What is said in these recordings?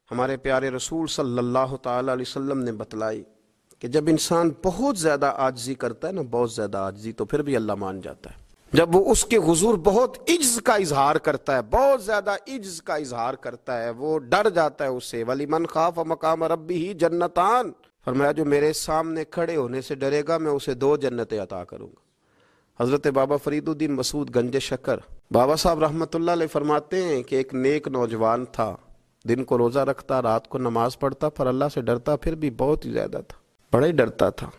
ہمارے پیارے رسول صلی اللہ تعالی علیہ وسلم نے بتلائی کہ جب انسان بہت زیادہ عاجزی کرتا ہے نا، بہت زیادہ عاجزی، تو پھر بھی اللہ مان جاتا ہے۔ جب وہ اس کے حضور بہت عجز کا اظہار کرتا ہے، بہت زیادہ عجز کا اظہار کرتا ہے، وہ ڈر جاتا ہے اس سے۔ وَلِمَنْ خَافَ مَقَامَ رَبِّهِ جَنَّتَانِ، فرمایا جو میرے سامنے کھڑے ہونے سے ڈرے گا میں اسے 2 جنتیں عطا کروں گا۔ حضرت بابا فرید الدین مسعود گنج شکر بابا صاحب رحمۃ اللہ علیہ فرماتے ہیں کہ ایک نیک نوجوان تھا، دن کو روزہ رکھتا، رات کو نماز پڑھتا، پر اللہ سے ڈرتا پھر بھی بہت ہی زیادہ تھا، بڑا ہی ڈرتا تھا۔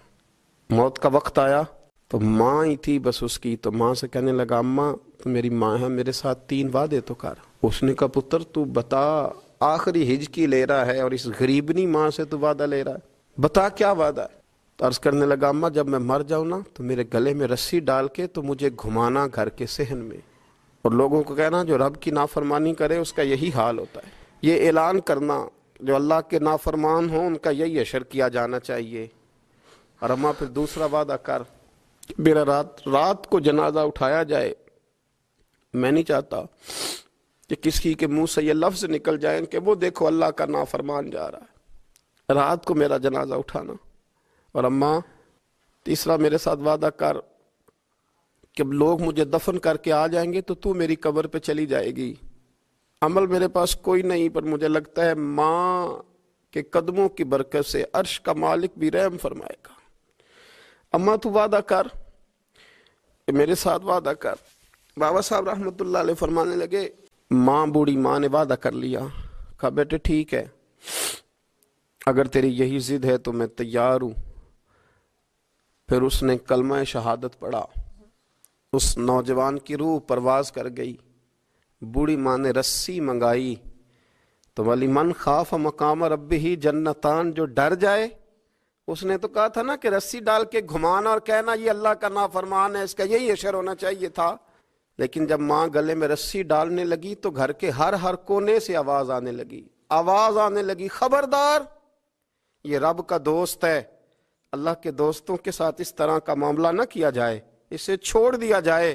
موت کا وقت آیا تو ماں ہی تھی بس اس کی، تو ماں سے کہنے لگا اماں تو میری ماں ہے، میرے ساتھ 3 وعدے تو کر۔ اس نے کہا پتر تو بتا، آخری ہج کی لے رہا ہے اور اس غریبنی ماں سے تو وعدہ لے رہا ہے، بتا کیا وعدہ ہے؟ تو عرض کرنے لگا اماں جب میں مر جاؤں نا تو میرے گلے میں رسی ڈال کے تو مجھے گھمانا گھر کے صحن میں، اور لوگوں کو کہنا جو رب کی نافرمانی کرے اس کا یہی حال ہوتا ہے۔ یہ اعلان کرنا جو اللہ کے نافرمان ہوں ان کا یہی اشر کیا جانا چاہیے۔ اور اماں پھر دوسرا وعدہ کر، میرا رات کو جنازہ اٹھایا جائے، میں نہیں چاہتا کہ کسی کے منہ سے یہ لفظ نکل جائیں کہ وہ دیکھو اللہ کا نافرمان جا رہا ہے، رات کو میرا جنازہ اٹھانا۔ اور اماں تیسرا میرے ساتھ وعدہ کر کہ لوگ مجھے دفن کر کے آ جائیں گے تو میری قبر پہ چلی جائے گی، عمل میرے پاس کوئی نہیں، پر مجھے لگتا ہے ماں کے قدموں کی برکت سے عرش کا مالک بھی رحم فرمائے گا۔ اماں تو وعدہ کر کہ میرے ساتھ وعدہ کر۔ بابا صاحب رحمۃ اللہ علیہ فرمانے لگے، ماں بوڑھی ماں نے وعدہ کر لیا، کہا بیٹے ٹھیک ہے، اگر تیری یہی ضد ہے تو میں تیار ہوں۔ پھر اس نے کلمہ شہادت پڑھا، اس نوجوان کی روح پرواز کر گئی، بوڑھی ماں نے رسی منگائی، تو وَلِمَنْ خَافَ مَقَامَ رَبِّهِ جَنَّتَانِ، جو ڈر جائے، اس نے تو کہا تھا نا کہ رسی ڈال کے گھمانا اور کہنا یہ اللہ کا نافرمان ہے، اس کا یہی اشر ہونا چاہیے تھا۔ لیکن جب ماں گلے میں رسی ڈالنے لگی تو گھر کے ہر کونے سے آواز آنے لگی، خبردار یہ رب کا دوست ہے، اللہ کے دوستوں کے ساتھ اس طرح کا معاملہ نہ کیا جائے، اسے چھوڑ دیا جائے۔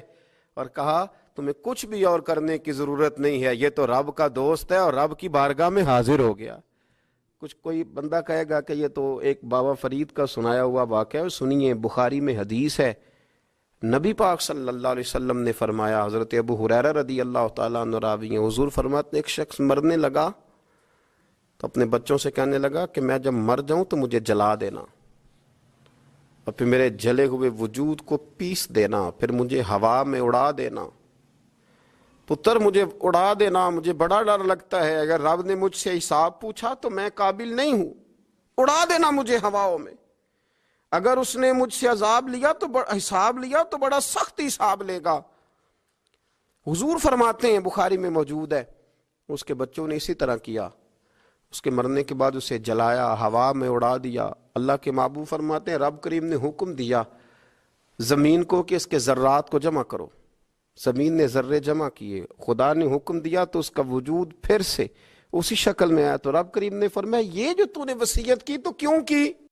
اور کہا تمہیں کچھ بھی اور کرنے کی ضرورت نہیں ہے، یہ تو رب کا دوست ہے اور رب کی بارگاہ میں حاضر ہو گیا۔ کچھ کوئی بندہ کہے گا کہ یہ تو ایک بابا فرید کا سنایا ہوا واقعہ ہے، سنیے، بخاری میں حدیث ہے، نبی پاک صلی اللہ علیہ وسلم نے فرمایا، حضرت ابو ہریرہ رضی اللہ تعالیٰ عنہ راوی ہیں، حضور فرماتے ایک شخص مرنے لگا تو اپنے بچوں سے کہنے لگا کہ میں جب مر جاؤں تو مجھے جلا دینا، اور پھر میرے جلے ہوئے وجود کو پیس دینا، پھر مجھے ہوا میں اڑا دینا۔ پتر مجھے اڑا دینا، مجھے بڑا ڈر لگتا ہے، اگر رب نے مجھ سے حساب پوچھا تو میں قابل نہیں ہوں، اڑا دینا مجھے ہواؤں میں۔ اگر اس نے مجھ سے عذاب لیا تو حساب لیا تو بڑا سخت حساب لے گا۔ حضور فرماتے ہیں، بخاری میں موجود ہے، اس کے بچوں نے اسی طرح کیا، اس کے مرنے کے بعد اسے جلایا، ہوا میں اڑا دیا۔ اللہ کے محبوب فرماتے ہیں رب کریم نے حکم دیا زمین کو کہ اس کے ذرات کو جمع کرو، زمین نے ذرے جمع کیے، خدا نے حکم دیا تو اس کا وجود پھر سے اسی شکل میں آیا، تو رب کریم نے فرمایا یہ جو تو نے وصیت کی تو کیوں کی؟